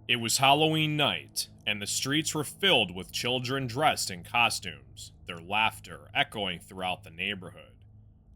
It was Halloween night, and the streets were filled with children dressed in costumes, their laughter echoing throughout the neighborhood.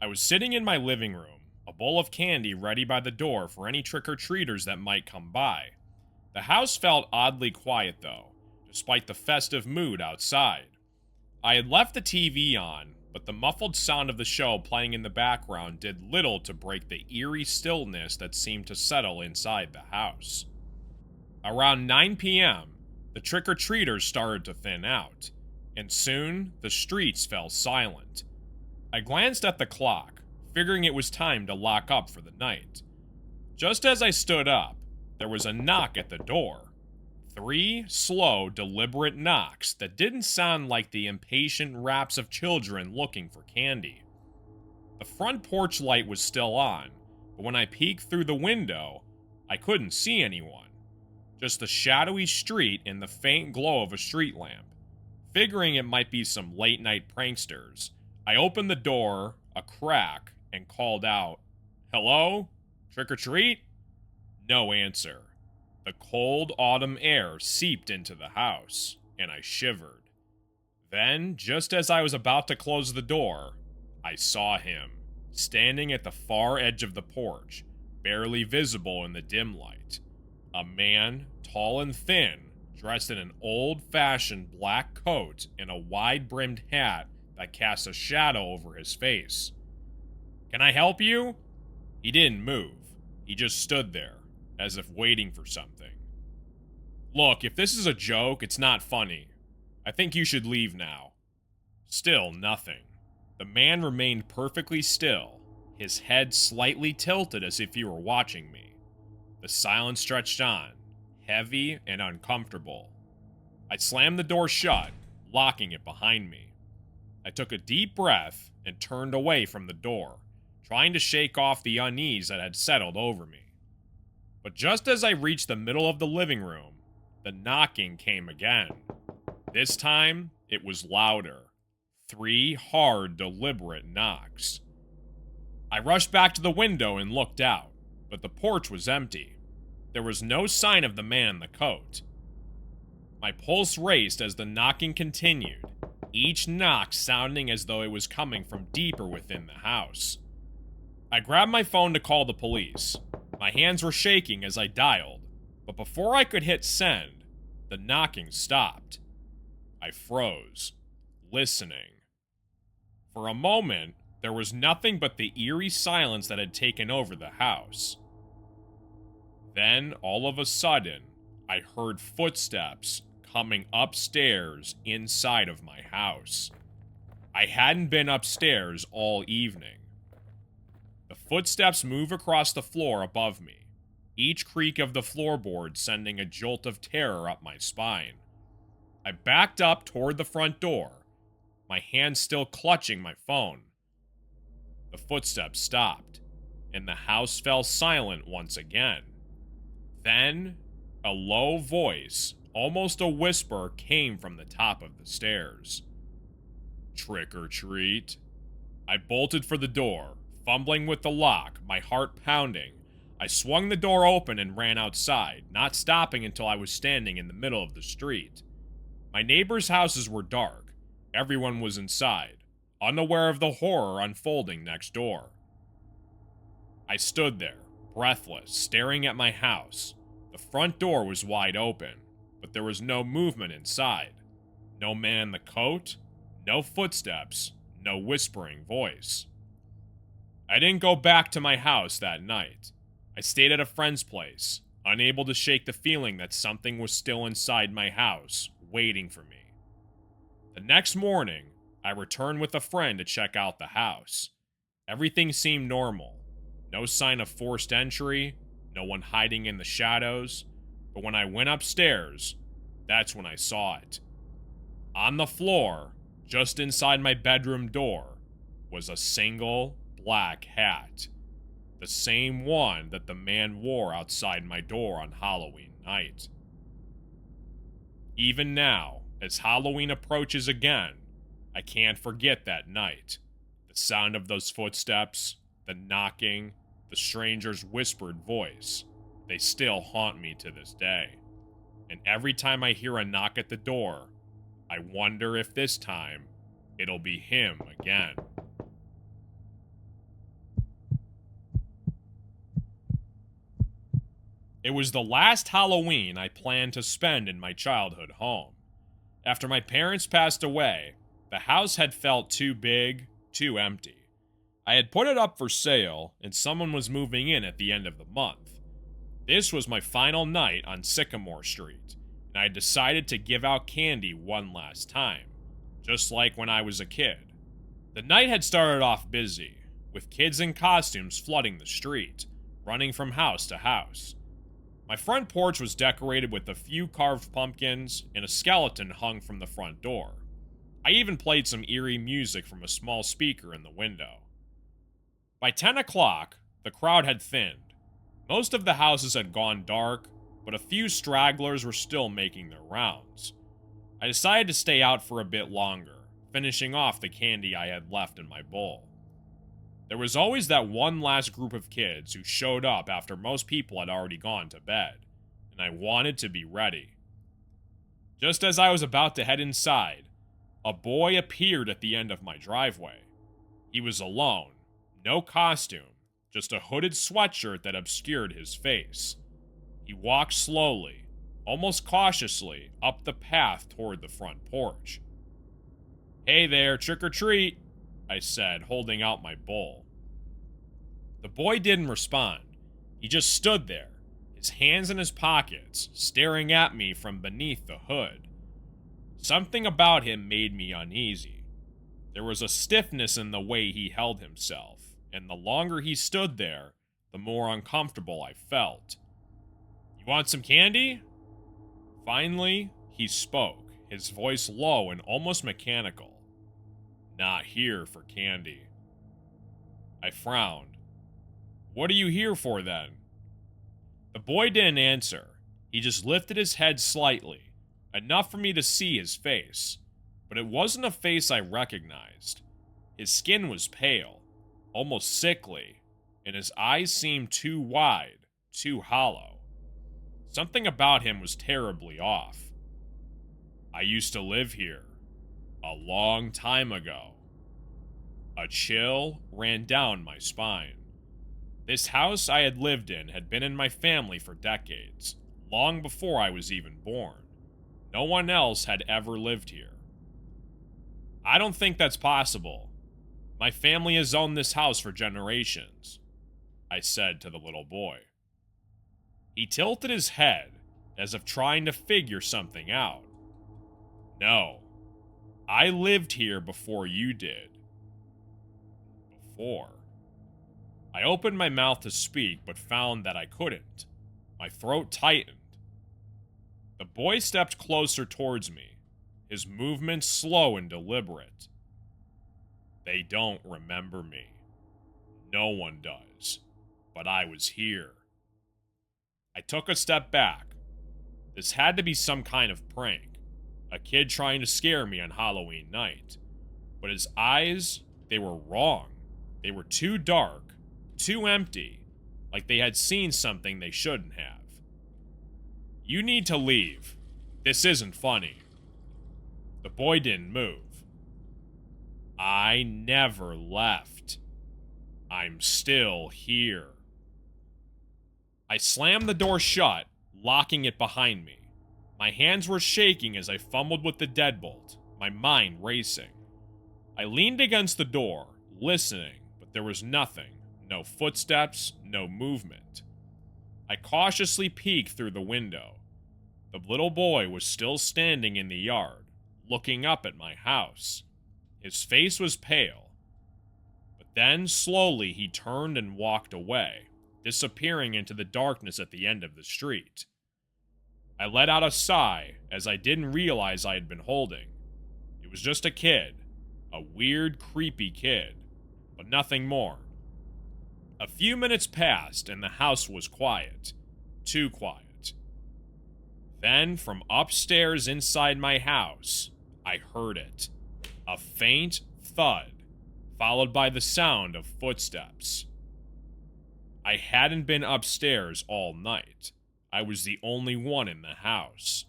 I was sitting in my living room, a bowl of candy ready by the door for any trick-or-treaters that might come by. The house felt oddly quiet, though, despite the festive mood outside. I had left the TV on, but the muffled sound of the show playing in the background did little to break the eerie stillness that seemed to settle inside the house. Around 9 p.m., the trick-or-treaters started to thin out, and soon the streets fell silent. I glanced at the clock, figuring it was time to lock up for the night. Just as I stood up, there was a knock at the door. 3 slow, deliberate knocks that didn't sound like the impatient raps of children looking for candy. The front porch light was still on, but when I peeked through the window, I couldn't see anyone. Just the shadowy street and the faint glow of a street lamp. Figuring it might be some late-night pranksters, I opened the door a crack and called out, "Hello? Trick or treat?" No answer. The cold autumn air seeped into the house, and I shivered. Then, just as I was about to close the door, I saw him, standing at the far edge of the porch, barely visible in the dim light. A man, tall and thin, dressed in an old-fashioned black coat and a wide-brimmed hat that cast a shadow over his face. "Can I help you?" He didn't move. He just stood there, as if waiting for something. "Look, if this is a joke, it's not funny. I think you should leave now." Still nothing. The man remained perfectly still, his head slightly tilted as if he were watching me. The silence stretched on, heavy and uncomfortable. I slammed the door shut, locking it behind me. I took a deep breath and turned away from the door, trying to shake off the unease that had settled over me. But just as I reached the middle of the living room, the knocking came again. This time, it was louder. 3 hard, deliberate knocks. I rushed back to the window and looked out, but the porch was empty. There was no sign of the man in the coat. My pulse raced as the knocking continued, each knock sounding as though it was coming from deeper within the house. I grabbed my phone to call the police. My hands were shaking as I dialed, but before I could hit send, the knocking stopped. I froze, listening. For a moment, there was nothing but the eerie silence that had taken over the house. Then, all of a sudden, I heard footsteps coming upstairs inside of my house. I hadn't been upstairs all evening. The footsteps move across the floor above me, each creak of the floorboard sending a jolt of terror up my spine. I backed up toward the front door, my hand still clutching my phone. The footsteps stopped, and the house fell silent once again. Then, a low voice, almost a whisper, came from the top of the stairs. "Trick or treat?" I bolted for the door, fumbling with the lock, my heart pounding. I swung the door open and ran outside, not stopping until I was standing in the middle of the street. My neighbors' houses were dark. Everyone was inside, unaware of the horror unfolding next door. I stood there, breathless, staring at my house. The front door was wide open, but there was no movement inside. No man in the coat, no footsteps, no whispering voice. I didn't go back to my house that night. I stayed at a friend's place, unable to shake the feeling that something was still inside my house, waiting for me. The next morning, I returned with a friend to check out the house. Everything seemed normal. No sign of forced entry, no one hiding in the shadows, but when I went upstairs, that's when I saw it. On the floor, just inside my bedroom door, was a single black hat. The same one that the man wore outside my door on Halloween night. Even now, as Halloween approaches again, I can't forget that night. The sound of those footsteps, the knocking, the stranger's whispered voice. They still haunt me to this day. and every time I hear a knock at the door, I wonder if this time it'll be him again. It was the last Halloween I planned to spend in my childhood home. After my parents passed away, the house had felt too big, too empty. I had put it up for sale, and someone was moving in at the end of the month. This was my final night on Sycamore Street, and I decided to give out candy one last time, just like when I was a kid. The night had started off busy, with kids in costumes flooding the street, running from house to house. My front porch was decorated with a few carved pumpkins and a skeleton hung from the front door. I even played some eerie music from a small speaker in the window. By 10 o'clock, the crowd had thinned. Most of the houses had gone dark, but a few stragglers were still making their rounds. I decided to stay out for a bit longer, finishing off the candy I had left in my bowl. There was always that one last group of kids who showed up after most people had already gone to bed, and I wanted to be ready. Just as I was about to head inside, a boy appeared at the end of my driveway. He was alone, no costume, just a hooded sweatshirt that obscured his face. He walked slowly, almost cautiously, up the path toward the front porch. "Hey there, trick or treat," I said, holding out my bowl. The boy didn't respond. He just stood there, his hands in his pockets, staring at me from beneath the hood. Something about him made me uneasy. There was a stiffness in the way he held himself, and the longer he stood there, the more uncomfortable I felt. "You want some candy?" Finally, he spoke, his voice low and almost mechanical. "Not here for candy." I frowned. "What are you here for, then?" The boy didn't answer. He just lifted his head slightly, enough for me to see his face, but it wasn't a face I recognized. His skin was pale, almost sickly, and his eyes seemed too wide, too hollow. Something about him was terribly off. "I used to live here. A long time ago." A chill ran down my spine. This house I had lived in had been in my family for decades, long before I was even born. No one else had ever lived here. "I don't think that's possible. My family has owned this house for generations," I said to the little boy. He tilted his head, as if trying to figure something out. "No. I lived here before you did." Before. I opened my mouth to speak, but found that I couldn't. My throat tightened. The boy stepped closer towards me, his movements slow and deliberate. "They don't remember me. No one does. But I was here." I took a step back. This had to be some kind of prank. A kid trying to scare me on Halloween night. But his eyes, they were wrong. They were too dark, too empty, like they had seen something they shouldn't have. "You need to leave. This isn't funny." The boy didn't move. "I never left. I'm still here." I slammed the door shut, locking it behind me. My hands were shaking as I fumbled with the deadbolt, my mind racing. I leaned against the door, listening, but there was nothing, no footsteps, no movement. I cautiously peeked through the window. The little boy was still standing in the yard, looking up at my house. His face was pale. But then, slowly, he turned and walked away, disappearing into the darkness at the end of the street. I let out a sigh, as I didn't realize I had been holding. It was just a kid. A weird, creepy kid. But nothing more. A few minutes passed, and the house was quiet. Too quiet. Then, from upstairs inside my house, I heard it. A faint thud, followed by the sound of footsteps. I hadn't been upstairs all night. I was the only one in the house.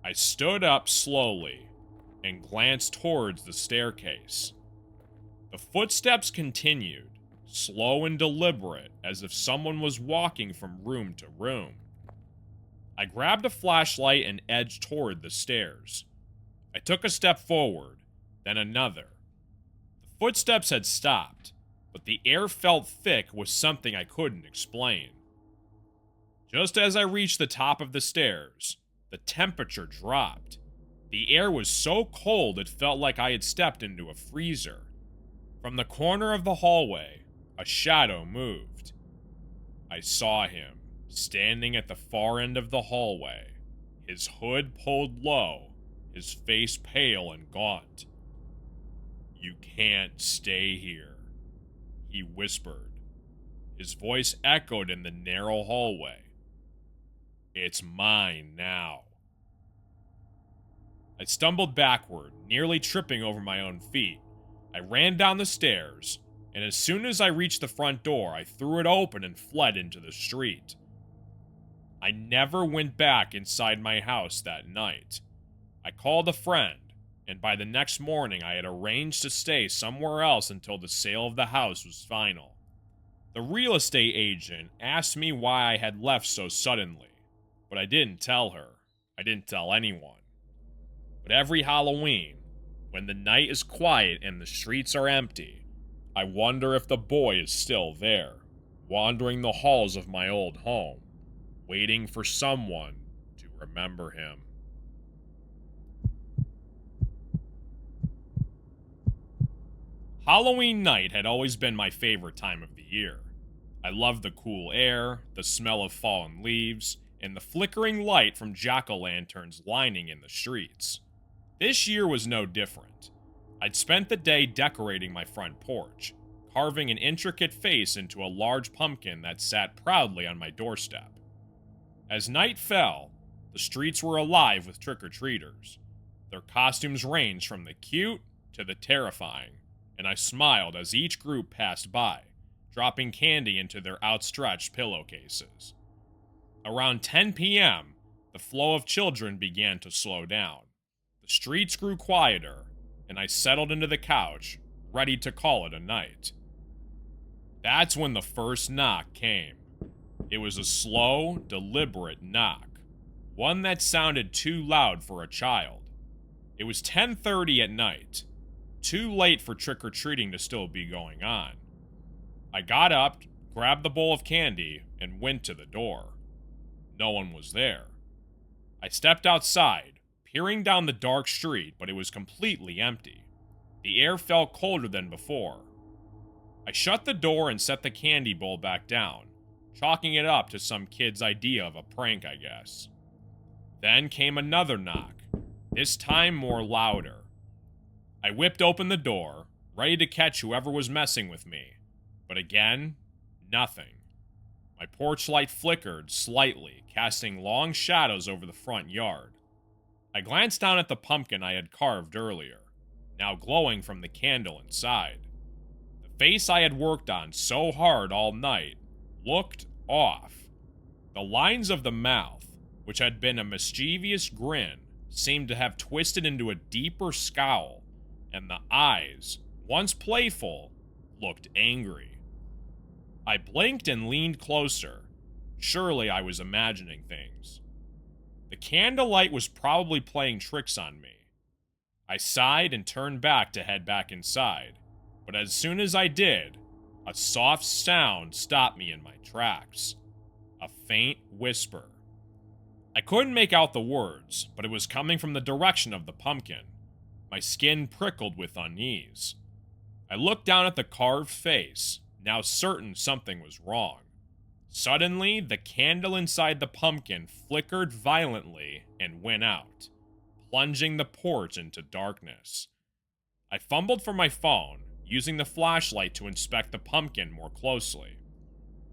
I stood up slowly and glanced towards the staircase. The footsteps continued, slow and deliberate, as if someone was walking from room to room. I grabbed a flashlight and edged toward the stairs. I took a step forward, then another. The footsteps had stopped, but the air felt thick with something I couldn't explain. Just as I reached the top of the stairs, the temperature dropped. The air was so cold it felt like I had stepped into a freezer. From the corner of the hallway, a shadow moved. I saw him, standing at the far end of the hallway, his hood pulled low, his face pale and gaunt. "You can't stay here," he whispered. His voice echoed in the narrow hallway. "It's mine now." I stumbled backward, nearly tripping over my own feet. I ran down the stairs, and as soon as I reached the front door, I threw it open and fled into the street. I never went back inside my house that night. I called a friend, and by the next morning I had arranged to stay somewhere else until the sale of the house was final. The real estate agent asked me why I had left so suddenly, but I didn't tell her. I didn't tell anyone. But every Halloween, when the night is quiet and the streets are empty, I wonder if the boy is still there, wandering the halls of my old home, waiting for someone to remember him. Halloween night had always been my favorite time of the year. I loved the cool air, the smell of fallen leaves, and the flickering light from jack-o'-lanterns lining in the streets. This year was no different. I'd spent the day decorating my front porch, carving an intricate face into a large pumpkin that sat proudly on my doorstep. As night fell, the streets were alive with trick-or-treaters. Their costumes ranged from the cute to the terrifying, and I smiled as each group passed by, dropping candy into their outstretched pillowcases. Around 10 p.m., the flow of children began to slow down. The streets grew quieter, and I settled into the couch, ready to call it a night. That's when the first knock came. It was a slow, deliberate knock, one that sounded too loud for a child. It was 10:30 at night, too late for trick-or-treating to still be going on. I got up, grabbed the bowl of candy, and went to the door. No one was there. I stepped outside, peering down the dark street, but it was completely empty. The air felt colder than before. I shut the door and set the candy bowl back down, chalking it up to some kid's idea of a prank, I guess. Then came another knock, this time more louder. I whipped open the door, ready to catch whoever was messing with me, but again, nothing. My porch light flickered slightly, casting long shadows over the front yard. I glanced down at the pumpkin I had carved earlier, now glowing from the candle inside. The face I had worked on so hard all night looked off. The lines of the mouth, which had been a mischievous grin, seemed to have twisted into a deeper scowl, and the eyes, once playful, looked angry. I blinked and leaned closer. Surely I was imagining things. The candlelight was probably playing tricks on me. I sighed and turned back to head back inside, but as soon as I did, a soft sound stopped me in my tracks. A faint whisper. I couldn't make out the words, but it was coming from the direction of the pumpkin. My skin prickled with unease. I looked down at the carved face, now certain something was wrong. Suddenly, the candle inside the pumpkin flickered violently and went out, plunging the porch into darkness. I fumbled for my phone, using the flashlight to inspect the pumpkin more closely.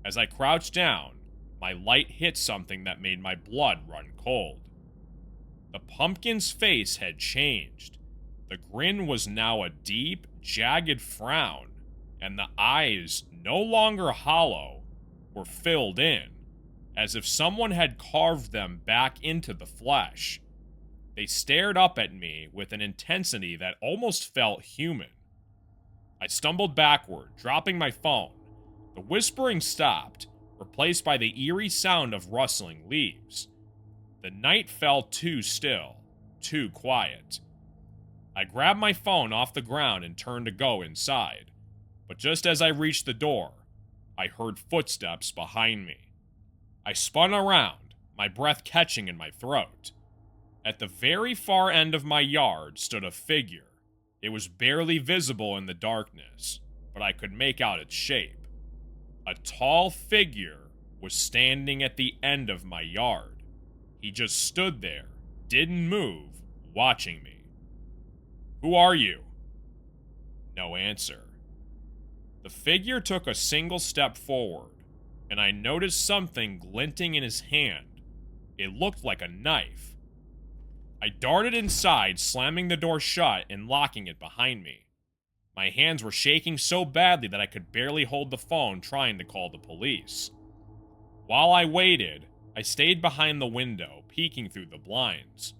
As I crouched down, my light hit something that made my blood run cold. The pumpkin's face had changed. The grin was now a deep, jagged frown, and the eyes, no longer hollow, were filled in. as if someone had carved them back into the flesh. They stared up at me with an intensity that almost felt human. I stumbled backward, dropping my phone. The whispering stopped, replaced by the eerie sound of rustling leaves. The night felt too still, too quiet. I grabbed my phone off the ground and turned to go inside, but just as I reached the door, I heard footsteps behind me. I spun around, my breath catching in my throat. At the very far end of my yard stood a figure. It was barely visible in the darkness, but I could make out its shape. A tall figure was standing at the end of my yard. He just stood there, didn't move, watching me. "Who are you?" No answer. The figure took a single step forward, and I noticed something glinting in his hand. It looked like a knife. I darted inside, slamming the door shut and locking it behind me. My hands were shaking so badly that I could barely hold the phone, trying to call the police. While I waited, I stayed behind the window, peeking through the blinds.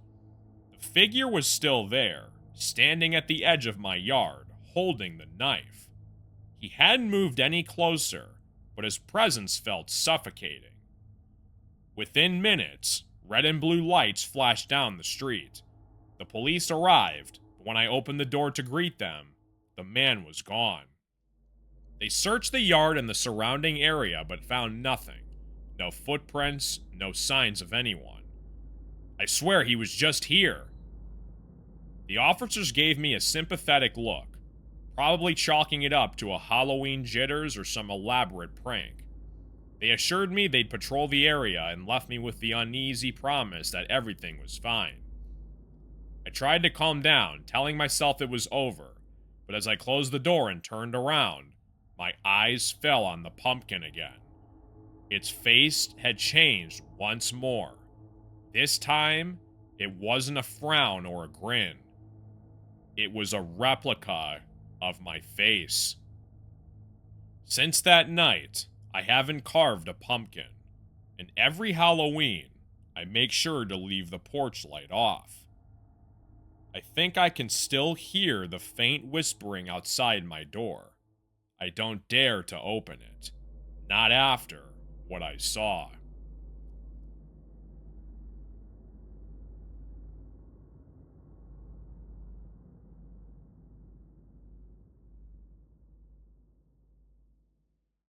The figure was still there, standing at the edge of my yard, holding the knife. He hadn't moved any closer, but his presence felt suffocating. Within minutes, red and blue lights flashed down the street. The police arrived, but when I opened the door to greet them, the man was gone. They searched the yard and the surrounding area but found nothing. No footprints, no signs of anyone. I swear he was just here. The officers gave me a sympathetic look, probably chalking it up to a Halloween jitters or some elaborate prank. They assured me they'd patrol the area and left me with the uneasy promise that everything was fine. I tried to calm down, telling myself it was over, but as I closed the door and turned around, my eyes fell on the pumpkin again. Its face had changed once more. This time, it wasn't a frown or a grin. It was a replica of my face. Since that night, I haven't carved a pumpkin, and every Halloween, I make sure to leave the porch light off. I think I can still hear the faint whispering outside my door. I don't dare to open it, not after what I saw.